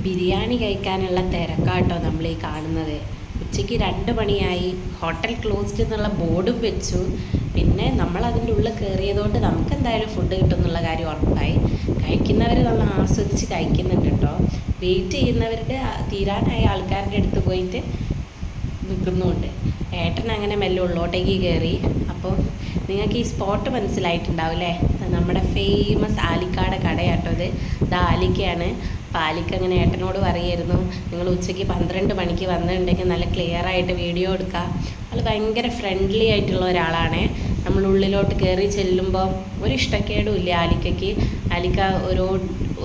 ബിരിയാണി കഴിക്കാനുള്ള തിരക്കാട്ടോ നമ്മൾ ഈ കാണുന്നത്. ഉച്ചയ്ക്ക് 2 മണിയായി, ഹോട്ടൽ ക്ലോസ്ഡ് എന്നുള്ള ബോർഡും വെച്ചു. പിന്നെ നമ്മൾ അതിൻ്റെ ഉള്ളിൽ കയറിയതുകൊണ്ട് നമുക്ക് എന്തായാലും ഫുഡ് കിട്ടും എന്നുള്ള കാര്യം ഉറപ്പായി. കഴിക്കുന്നവർ നല്ല ആസ്വദിച്ച് കഴിക്കുന്നുണ്ട് കേട്ടോ. വെയിറ്റ് ചെയ്യുന്നവരുടെ തീരാനായ ആൾക്കാരുടെ അടുത്ത് പോയിട്ട് നിൽക്കുന്നുമുണ്ട്. ഏട്ടൻ അങ്ങനെ മെല്ലെ ഉള്ളോട്ടേക്ക് കയറി. അപ്പോൾ നിങ്ങൾക്ക് ഈ സ്പോട്ട് മനസ്സിലായിട്ടുണ്ടാവും അല്ലേ? നമ്മുടെ ഫേമസ് ആലിക്കാട് കടയാട്ടോ ഇത്. ആലിക്കയാണ്. അപ്പോൾ ആലിക്ക അങ്ങനെ ഏട്ടനോട് പറയായിരുന്നു, നിങ്ങൾ ഉച്ചയ്ക്ക് 12 മണിക്ക് വന്നിട്ടുണ്ടെങ്കിൽ നല്ല ക്ലിയർ ആയിട്ട് വീഡിയോ എടുക്കാം. അത് ഭയങ്കര ഫ്രണ്ട്ലി ആയിട്ടുള്ള ഒരാളാണ്. നമ്മൾ ഉള്ളിലോട്ട് കയറി ചെല്ലുമ്പോൾ ഒരു ഇഷ്ടക്കേടും ഇല്ല ആലിക്കയ്ക്ക്. ആലിക്ക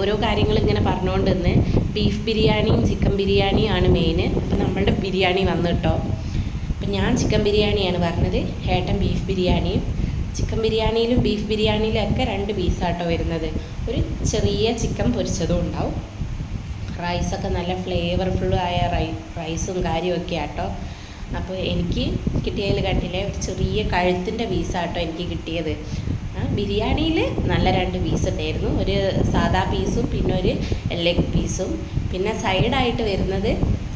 ഓരോ കാര്യങ്ങൾ ഇങ്ങനെ പറഞ്ഞുകൊണ്ട് നിന്ന് ബീഫ് ബിരിയാണിയും ചിക്കൻ ബിരിയാണിയും ആണ് മെയിൻ. അപ്പോൾ നമ്മളുടെ ബിരിയാണി വന്നു കേട്ടോ. അപ്പം ഞാൻ ചിക്കൻ ബിരിയാണിയാണ് പറഞ്ഞത്, ഏട്ടൻ ബീഫ് ബിരിയാണിയും. ചിക്കൻ ബിരിയാണിയിലും ബീഫ് ബിരിയാണിയിലും ഒക്കെ 2 പീസാട്ടോ വരുന്നത്. ഒരു ചെറിയ ചിക്കൻ പൊരിച്ചതും ഉണ്ടാവും. റൈസൊക്കെ നല്ല ഫ്ലേവർഫുള്ളായ റൈസും കാര്യമൊക്കെ ആട്ടോ. അപ്പോൾ എനിക്ക് കിട്ടിയതിൽ കണ്ടില്ലേ, ഒരു ചെറിയ കഴുത്തിൻ്റെ പീസാട്ടോ എനിക്ക് കിട്ടിയത്. ബിരിയാണിയിൽ നല്ല 2 പീസ് ഉണ്ടായിരുന്നു. ഒരു സാദാ പീസും പിന്നെ ഒരു ലെഗ് പീസും. പിന്നെ സൈഡായിട്ട് വരുന്നത്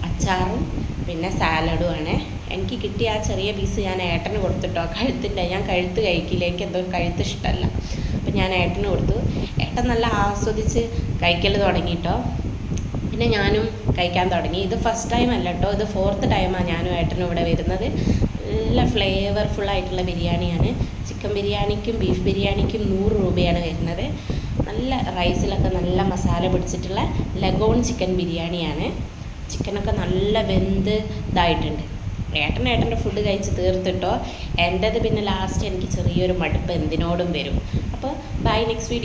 അച്ചാറും പിന്നെ സാലഡുമാണ്. എനിക്ക് കിട്ടിയ ആ ചെറിയ പീസ് ഞാൻ ഏട്ടന് കൊടുത്തിട്ടോ. കഴുത്തിൻ്റെ, ഞാൻ കഴുത്ത് കഴിക്കില്ല, എനിക്ക് എന്തോ കഴുത്ത് ഇഷ്ടമല്ല. അപ്പം ഞാൻ ഏട്ടന് കൊടുത്തു. ഏട്ടൻ നല്ല ആസ്വദിച്ച് കഴിക്കൽ തുടങ്ങിയിട്ടോ. പിന്നെ ഞാനും കഴിക്കാൻ തുടങ്ങി. ഇത് ഫസ്റ്റ് ടൈം അല്ല കേട്ടോ, ഇത് 4th ടൈമാണ് ഞാനും ഏട്ടനും ഇവിടെ വരുന്നത്. നല്ല ഫ്ലേവർഫുള്ളായിട്ടുള്ള ബിരിയാണിയാണ്. ചിക്കൻ ബിരിയാണിക്കും ബീഫ് ബിരിയാണിക്കും 100 രൂപയാണ് വരുന്നത്. നല്ല റൈസിലൊക്കെ നല്ല മസാല പിടിച്ചിട്ടുള്ള ലഗോൺ ചിക്കൻ ബിരിയാണിയാണ്. ചിക്കനൊക്കെ നല്ല വെന്ത് ഇതായിട്ടുണ്ട്. ഏട്ടൻ്റെ ഫുഡ് കഴിച്ച് തീർത്തിട്ടോ. എൻ്റേത് പിന്നെ ലാസ്റ്റ് എനിക്ക് ചെറിയൊരു മടുപ്പ് എന്തിനോടും വരും. അപ്പോൾ ബൈ, നെക്സ്റ്റ് വീഡിയോ.